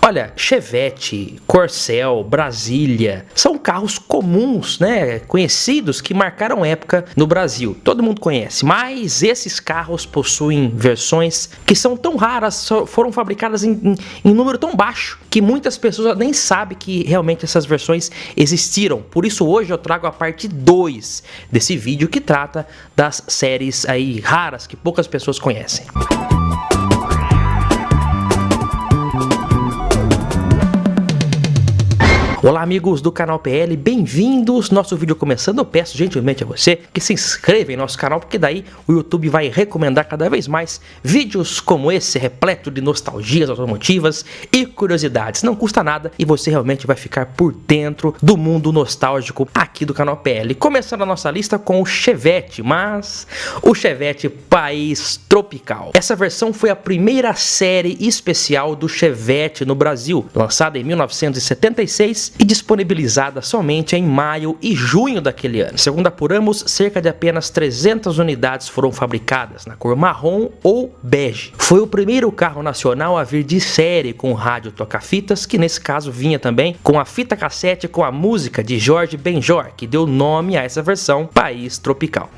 Olha, Chevette, Corcel, Brasília, são carros comuns, né, conhecidos que marcaram época no Brasil. Todo mundo conhece, mas esses carros possuem versões que são tão raras, foram fabricadas em número tão baixo, que muitas pessoas nem sabem que realmente essas versões existiram. Por isso hoje eu trago a parte 2 desse vídeo que trata das séries aí raras que poucas pessoas conhecem. Olá amigos do canal PL, bem-vindos. Nosso vídeo começando, eu peço gentilmente a você que se inscreva em nosso canal, porque daí o YouTube vai recomendar cada vez mais vídeos como esse, repleto de nostalgias automotivas e curiosidades. Não custa nada e você realmente vai ficar por dentro do mundo nostálgico aqui do canal PL. Começando a nossa lista com o Chevette, mas o Chevette País Tropical. Essa versão foi a primeira série especial do Chevette no Brasil, lançada em 1976 e disponibilizada somente em maio e junho daquele ano. Segundo apuramos, cerca de apenas 300 unidades foram fabricadas na cor marrom ou bege. Foi o primeiro carro nacional a vir de série com rádio toca-fitas, que nesse caso vinha também com a fita cassete com a música de Jorge Benjor, que deu nome a essa versão País Tropical.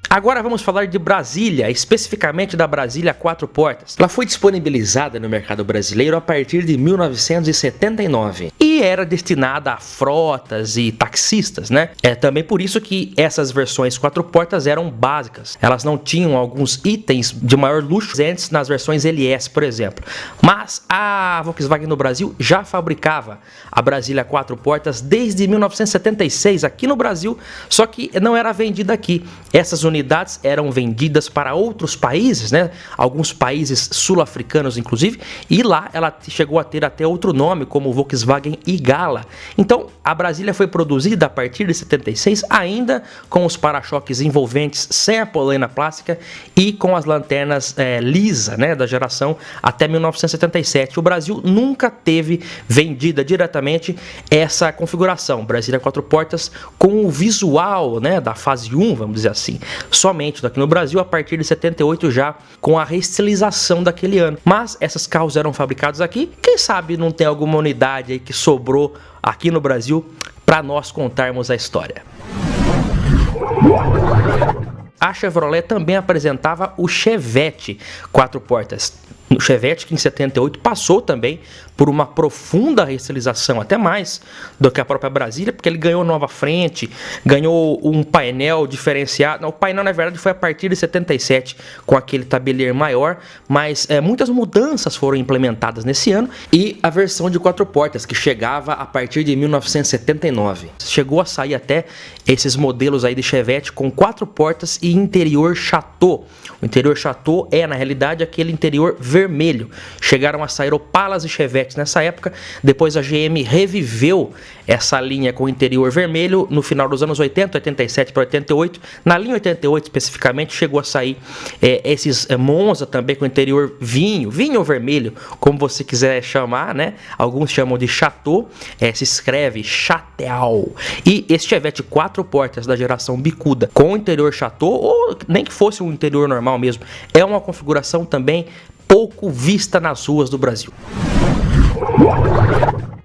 Agora vamos falar de Brasília, especificamente da Brasília 4 portas. Ela foi disponibilizada no mercado brasileiro a partir de 1979 e era destinada a frotas e taxistas, né? É também por isso que essas versões 4 portas eram básicas. Elas não tinham alguns itens de maior luxo antes nas versões LS, por exemplo. Mas a Volkswagen no Brasil já fabricava a Brasília 4 portas desde 1976 aqui no Brasil, só que não era vendida aqui. Essas unidades eram vendidas para outros países, né? Alguns países sul-africanos inclusive, e lá ela chegou a ter até outro nome, como Volkswagen Igala. Então a Brasília foi produzida a partir de 76, ainda com os para-choques envolventes sem a polena plástica e com as lanternas lisa, né, da geração até 1977. O Brasil nunca teve vendida diretamente essa configuração, Brasília 4 portas, com o visual, né, da fase 1, vamos dizer assim, somente aqui no Brasil a partir de 78, já com a reestilização daquele ano. Mas esses carros eram fabricados aqui, quem sabe não tem alguma unidade aí que sobrou aqui no Brasil para nós contarmos a história. A Chevrolet também apresentava o Chevette 4 portas. O Chevette, que em 78 passou também por uma profunda reestilização, até mais do que a própria Brasília, porque ele ganhou nova frente, ganhou um painel diferenciado. Não, o painel na verdade foi a partir de 77 com aquele tabelier maior, mas muitas mudanças foram implementadas nesse ano, e a versão de 4 portas que chegava a partir de 1979. Chegou a sair até esses modelos aí de Chevette com 4 portas e interior Chateau. O interior Chateau é na realidade aquele interior vermelho. Chegaram a sair Opalas e Chevettes nessa época. Depois a GM reviveu essa linha com o interior vermelho no final dos anos 80, 87 para 88. Na linha 88 especificamente chegou a sair esses Monza também com interior vinho ou vermelho, como você quiser chamar, né? Alguns chamam de Chateau, se escreve Chateau. E esse Chevette 4 portas da geração bicuda com interior Chateau, ou nem que fosse um interior normal mesmo, é uma configuração também pouco vista nas ruas do Brasil.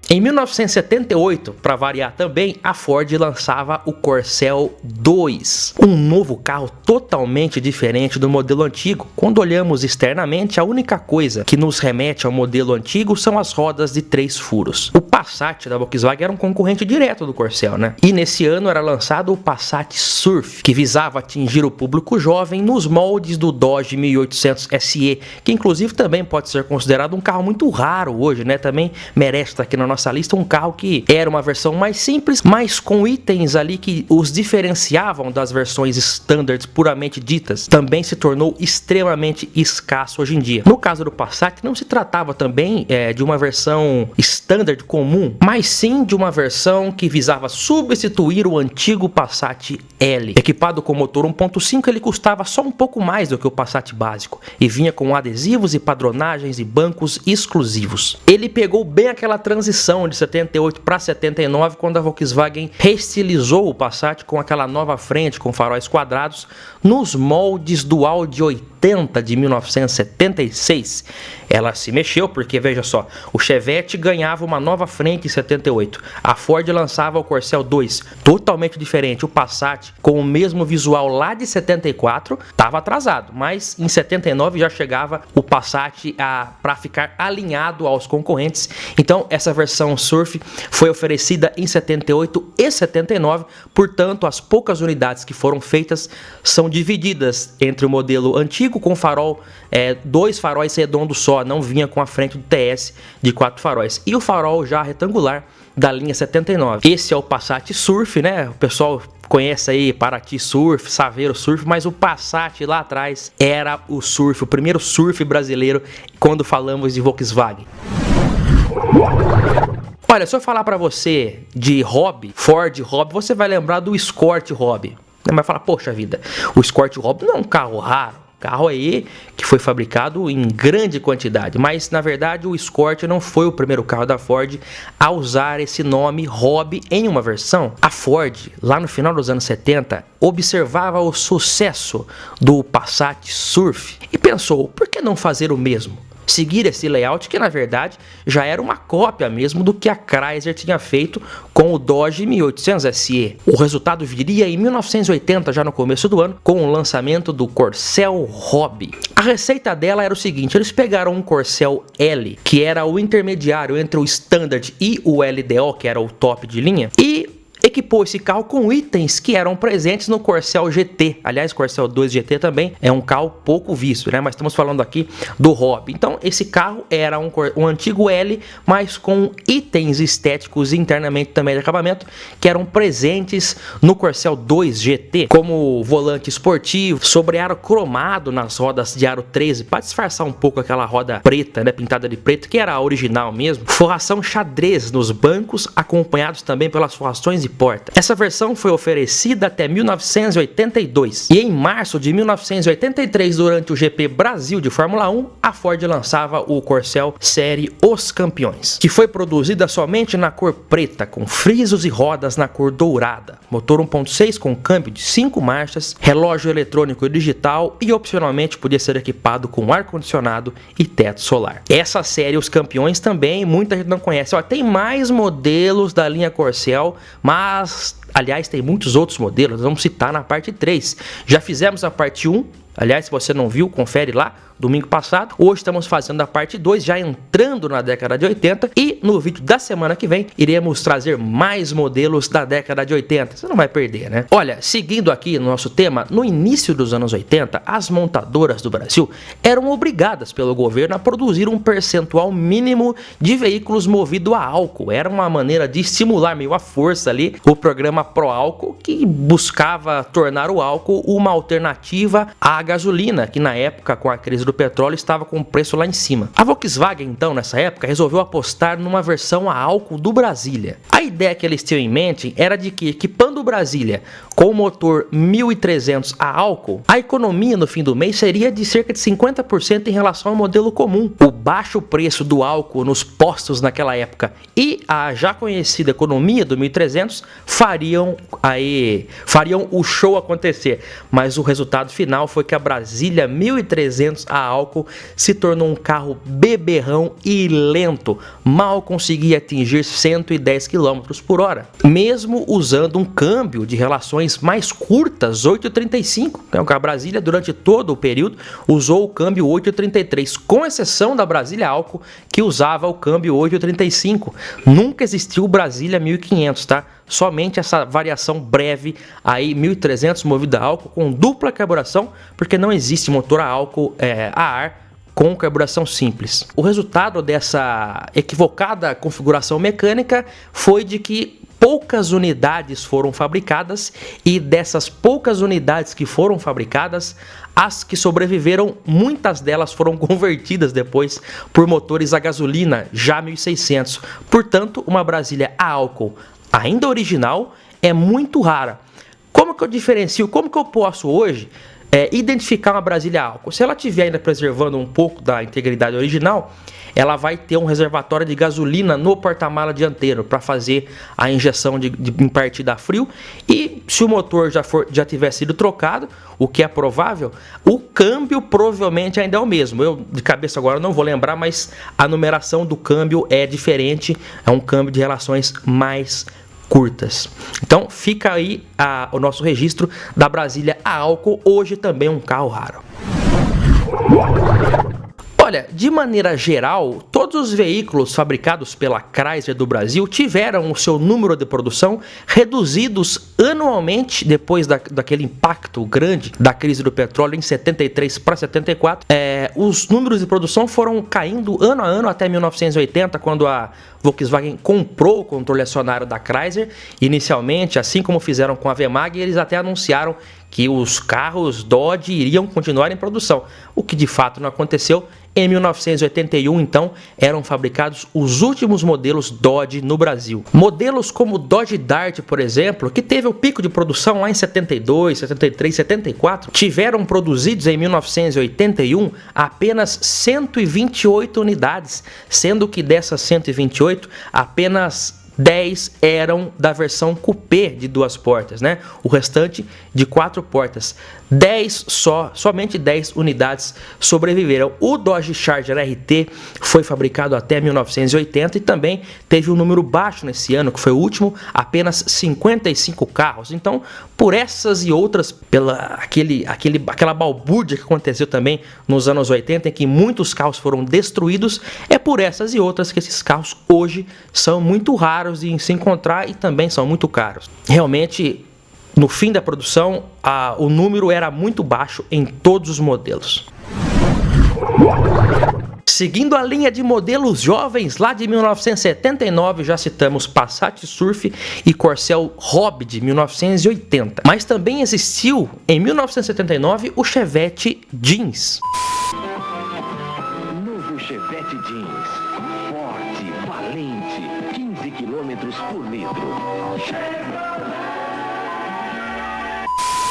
Em 1978, para variar também, a Ford lançava o Corcel 2, um novo carro totalmente diferente do modelo antigo. Quando olhamos externamente, a única coisa que nos remete ao modelo antigo são as rodas de 3 furos. O Passat da Volkswagen era um concorrente direto do Corcel, né? E nesse ano era lançado o Passat Surf, que visava atingir o público jovem nos moldes do Dodge 1800 SE, que inclusive também pode ser considerado um carro muito raro hoje, né? Também merece estar aqui na nossa lista, um carro que era uma versão mais simples, mas com itens ali que os diferenciavam das versões standard puramente ditas. Também se tornou extremamente escasso hoje em dia. No caso do Passat, não se tratava também de uma versão standard comum, mas sim de uma versão que visava substituir o antigo Passat L. Equipado com motor 1.5, ele custava só um pouco mais do que o Passat básico e vinha com adesivos e padronagens e bancos exclusivos. Ele pegou bem aquela transição de 78 para 79, quando a Volkswagen reestilizou o Passat com aquela nova frente com faróis quadrados nos moldes do Audi 80 80 de 1976, ela se mexeu, porque veja só, o Chevette ganhava uma nova frente em 78, a Ford lançava o Corcel 2, totalmente diferente, o Passat com o mesmo visual lá de 74, estava atrasado, mas em 79 já chegava o Passat para ficar alinhado aos concorrentes. Então essa versão Surf foi oferecida em 78 e 79, portanto as poucas unidades que foram feitas são divididas entre o modelo antigo com farol, dois faróis redondos só, não vinha com a frente do TS de 4 faróis, e o farol já retangular da linha 79. Esse é o Passat Surf, né? O pessoal conhece aí Paraty Surf, Saveiro Surf, mas o Passat lá atrás era o Surf, o primeiro Surf brasileiro quando falamos de Volkswagen. Olha, se eu falar para você de hobby, Ford hobby, você vai lembrar do Escort hobby. Vai falar, poxa vida, o Escort hobby não é um carro raro, carro aí que foi fabricado em grande quantidade, mas na verdade o Escort não foi o primeiro carro da Ford a usar esse nome hobby em uma versão. A Ford, lá no final dos anos 70, observava o sucesso do Passat Surf e pensou, por que não fazer o mesmo? Seguir esse layout que na verdade já era uma cópia mesmo do que a Chrysler tinha feito com o Dodge 1800 SE. O resultado viria em 1980, já no começo do ano, com o lançamento do Corcel Hobby. A receita dela era o seguinte, eles pegaram um Corcel L, que era o intermediário entre o Standard e o LDO, que era o top de linha, e equipou esse carro com itens que eram presentes no Corcel GT. Aliás, Corcel 2 GT também é um carro pouco visto, né? Mas estamos falando aqui do Hobby. Então, esse carro era um antigo L, mas com itens estéticos internamente também de acabamento, que eram presentes no Corcel 2 GT, como volante esportivo, sobrearo cromado nas rodas de aro 13, para disfarçar um pouco aquela roda preta, né? Pintada de preto, que era a original mesmo. Forração xadrez nos bancos, acompanhados também pelas forrações de porta. Essa versão foi oferecida até 1982 e em março de 1983, durante o GP Brasil de Fórmula 1, a Ford lançava o Corcel série Os Campeões, que foi produzida somente na cor preta, com frisos e rodas na cor dourada, motor 1.6 com câmbio de 5 marchas, relógio eletrônico e digital e opcionalmente podia ser equipado com ar-condicionado e teto solar. Essa série Os Campeões também muita gente não conhece. Ó, tem mais modelos da linha Corcel, mas aliás, tem muitos outros modelos, vamos citar na parte 3. Já fizemos a parte 1, aliás, se você não viu, confere lá, domingo passado. Hoje estamos fazendo a parte 2, já entrando na década de 80, e no vídeo da semana que vem iremos trazer mais modelos da década de 80. Você não vai perder, né? Olha, seguindo aqui no nosso tema, no início dos anos 80, as montadoras do Brasil eram obrigadas pelo governo a produzir um percentual mínimo de veículos movidos a álcool. Era uma maneira de estimular meio à força ali o programa Pro Álcool, que buscava tornar o álcool uma alternativa à gasolina, que na época, com a crise do petróleo, estava com o preço lá em cima. A Volkswagen, então, nessa época, resolveu apostar numa versão a álcool do Brasília. A ideia que eles tinham em mente era de que, equipando o Brasília com o motor 1300 a álcool, a economia no fim do mês seria de cerca de 50% em relação ao modelo comum. O baixo preço do álcool nos postos naquela época e a já conhecida economia do 1300 fariam o show acontecer, mas o resultado final foi que a Brasília 1300 a álcool se tornou um carro beberrão e lento, mal conseguia atingir 110 km por hora, mesmo usando um câmbio de relações mais curtas, 8,35, então a Brasília durante todo o período usou o câmbio 8,33, com exceção da Brasília álcool, que usava o câmbio 8,35. Nunca existiu o Brasília 1500, tá? Somente essa variação breve aí, 1300 movido a álcool com dupla carburação, porque não existe motor a álcool a ar com carburação simples. O resultado dessa equivocada configuração mecânica foi de que poucas unidades foram fabricadas, e dessas poucas unidades que foram fabricadas, as que sobreviveram, muitas delas foram convertidas depois por motores a gasolina já 1600. Portanto, uma Brasília a álcool ainda original é muito rara. Como que eu diferencio? Como que eu posso hoje identificar uma Brasília álcool? Se ela estiver ainda preservando um pouco da integridade original, ela vai ter um reservatório de gasolina no porta-mala dianteiro para fazer a injeção em partida a frio, e se o motor já tiver sido trocado, o que é provável, o câmbio provavelmente ainda é o mesmo. Eu de cabeça agora não vou lembrar, mas a numeração do câmbio é diferente, é um câmbio de relações mais curtas. Então fica aí o nosso registro da Brasília a álcool, hoje também um carro raro. Olha, de maneira geral, todos os veículos fabricados pela Chrysler do Brasil tiveram o seu número de produção reduzidos anualmente depois daquele impacto grande da crise do petróleo em 73 para 74. Os números de produção foram caindo ano a ano até 1980, quando a Volkswagen comprou o controle acionário da Chrysler. Inicialmente, assim como fizeram com a WEMAG, eles até anunciaram que os carros Dodge iriam continuar em produção, o que de fato não aconteceu. Em 1981, então, eram fabricados os últimos modelos Dodge no Brasil. Modelos como o Dodge Dart, por exemplo, que teve o pico de produção lá em 72, 73, 74, tiveram produzidos em 1981 apenas 128 unidades, sendo que dessas 128, apenas 10 eram da versão coupé de 2 portas, né? O restante de 4 portas. Somente 10 unidades sobreviveram. O Dodge Charger RT foi fabricado até 1980 e também teve um número baixo nesse ano, que foi o último, apenas 55 carros. Então, por essas e outras, aquela balbúrdia que aconteceu também nos anos 80, em que muitos carros foram destruídos, é por essas e outras que esses carros hoje são muito raros de se encontrar e também são muito caros. Realmente, no fim da produção, o número era muito baixo em todos os modelos. Seguindo a linha de modelos jovens, lá de 1979 já citamos Passat Surf e Corcel Hobby de 1980. Mas também existiu, em 1979, o Chevette Jeans. Novo Chevette Jeans, forte, valente, 15 km por litro.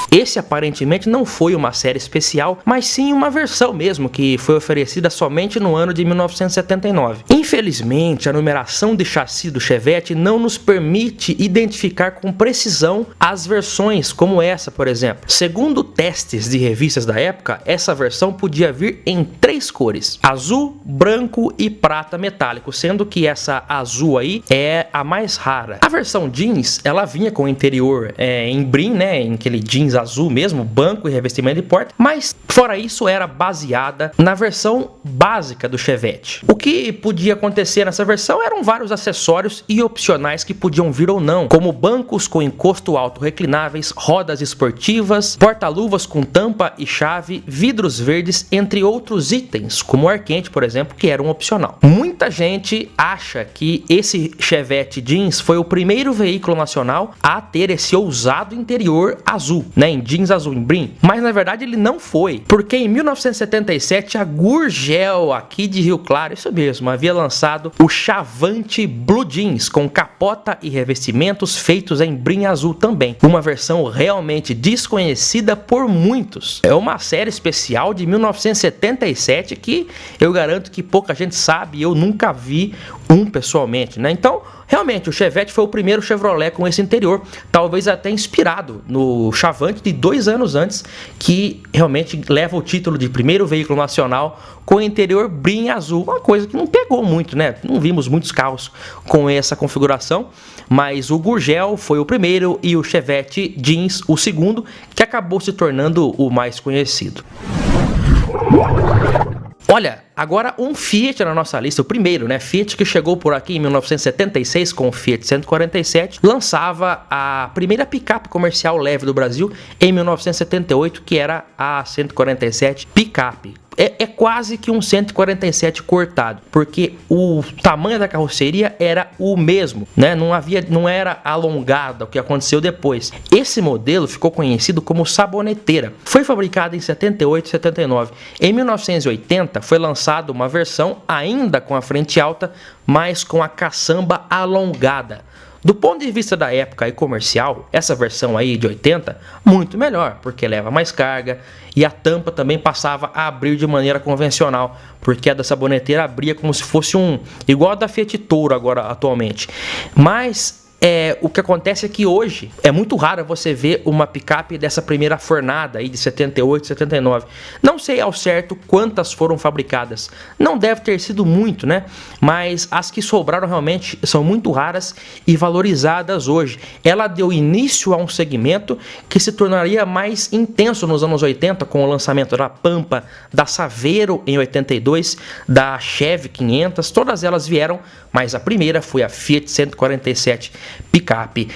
Esse aparentemente não foi uma série especial, mas sim uma versão mesmo, que foi oferecida somente no ano de 1979. Infelizmente, a numeração de chassi do Chevette não nos permite identificar com precisão as versões como essa, por exemplo. Segundo testes de revistas da época, essa versão podia vir em 3 cores: azul, branco e prata metálico, sendo que essa azul aí é a mais rara. A versão jeans, ela vinha com o interior em brim, né, em aquele jeans azul mesmo, banco e revestimento de porta, mas fora isso era baseada na versão básica do Chevette. O que podia acontecer nessa versão eram vários acessórios e opcionais que podiam vir ou não, como bancos com encosto alto reclináveis, rodas esportivas, porta-luvas com tampa e chave, vidros verdes, entre outros itens, como o ar quente, por exemplo, que era um opcional. Muita gente acha que esse Chevette Jeans foi o primeiro veículo nacional a ter esse ousado interior azul, né, em jeans azul, em brim, mas na verdade ele não foi, porque em 1977 a Gurgel, aqui de Rio Claro, isso mesmo, havia lançado o Chavante Blue Jeans, com capota e revestimentos feitos em brim azul também, uma versão realmente desconhecida por muitos. É uma série especial de 1977 que eu garanto que pouca gente sabe, eu nunca vi pessoalmente, né? Então, realmente, o Chevette foi o primeiro Chevrolet com esse interior, talvez até inspirado no Chavante de 2 anos antes, que realmente leva o título de primeiro veículo nacional com interior brim azul, uma coisa que não pegou muito, né? Não vimos muitos carros com essa configuração, mas o Gurgel foi o primeiro e o Chevette Jeans o segundo, que acabou se tornando o mais conhecido. Olha, agora um Fiat na nossa lista, o primeiro, né? Fiat que chegou por aqui em 1976 com o Fiat 147, lançava a primeira picape comercial leve do Brasil em 1978, que era a 147 picape. É quase que um 147 cortado, porque o tamanho da carroceria era o mesmo, né? Não era alongada, o que aconteceu depois. Esse modelo ficou conhecido como saboneteira. Foi fabricado em 78 e 79. Em 1980 foi lançada uma versão ainda com a frente alta, mas com a caçamba alongada. Do ponto de vista da época e comercial, essa versão aí de 80, muito melhor, porque leva mais carga e a tampa também passava a abrir de maneira convencional, porque a da saboneteira abria como se fosse igual a da Fiat Toro agora atualmente. Mas o que acontece é que hoje é muito raro você ver uma picape dessa primeira fornada aí de 78, 79. Não sei ao certo quantas foram fabricadas. Não deve ter sido muito, né? Mas as que sobraram realmente são muito raras e valorizadas hoje. Ela deu início a um segmento que se tornaria mais intenso nos anos 80 com o lançamento da Pampa, da Saveiro em 82, da Chevy 500. Todas elas vieram, mas a primeira foi a Fiat 147 picape.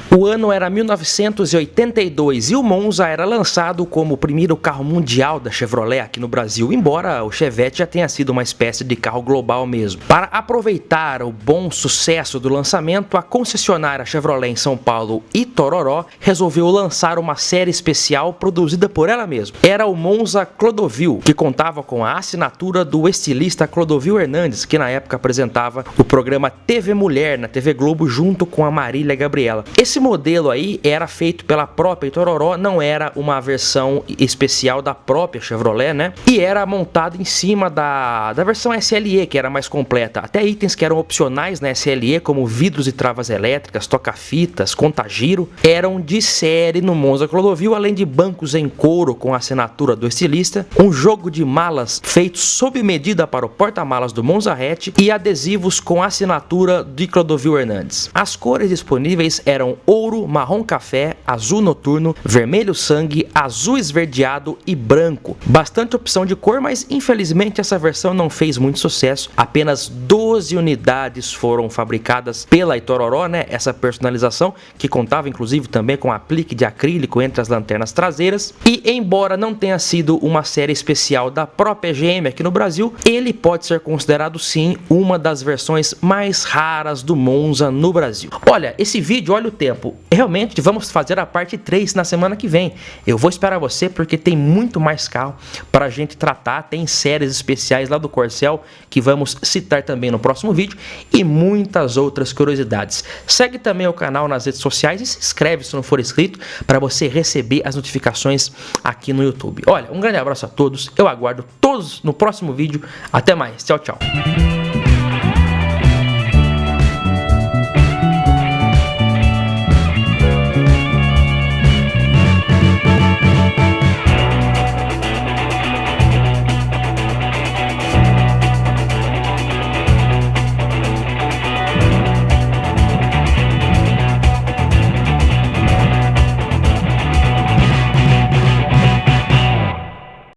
O ano era 1982 e o Monza era lançado como o primeiro carro mundial da Chevrolet aqui no Brasil, embora o Chevette já tenha sido uma espécie de carro global mesmo. Para aproveitar o bom sucesso do lançamento, a concessionária Chevrolet em São Paulo, Itororó, resolveu lançar uma série especial produzida por ela mesma. Era o Monza Clodovil, que contava com a assinatura do estilista Clodovil Hernandes, que na época apresentava o programa TV Mulher na TV Globo junto com a Marília Gabriela. Esse modelo aí era feito pela própria Itororó, não era uma versão especial da própria Chevrolet, né? E era montado em cima da versão SLE, que era mais completa. Até itens que eram opcionais na SLE, como vidros e travas elétricas, toca-fitas, contagiro, eram de série no Monza Clodovil, além de bancos em couro com a assinatura do estilista, um jogo de malas feito sob medida para o porta-malas do Monza Hatch e adesivos com assinatura de Clodovil Hernandes. As cores disponíveis eram ouro, marrom café, azul noturno, vermelho sangue, azul esverdeado e branco. Bastante opção de cor, mas infelizmente essa versão não fez muito sucesso. Apenas 12 unidades foram fabricadas pela Itororó, né? Essa personalização que contava inclusive também com aplique de acrílico entre as lanternas traseiras. E embora não tenha sido uma série especial da própria GM aqui no Brasil, ele pode ser considerado sim uma das versões mais raras do Monza no Brasil. Olha, esse vídeo, olha o tempo. Realmente vamos fazer a parte 3 na semana que vem. Eu vou esperar você porque tem muito mais carro para a gente tratar. Tem séries especiais lá do Corcel que vamos citar também no próximo vídeo e muitas outras curiosidades. Segue também o canal nas redes sociais e se inscreve se não for inscrito para você receber as notificações aqui no YouTube. Olha, um grande abraço a todos. Eu aguardo todos no próximo vídeo. Até mais. Tchau, tchau.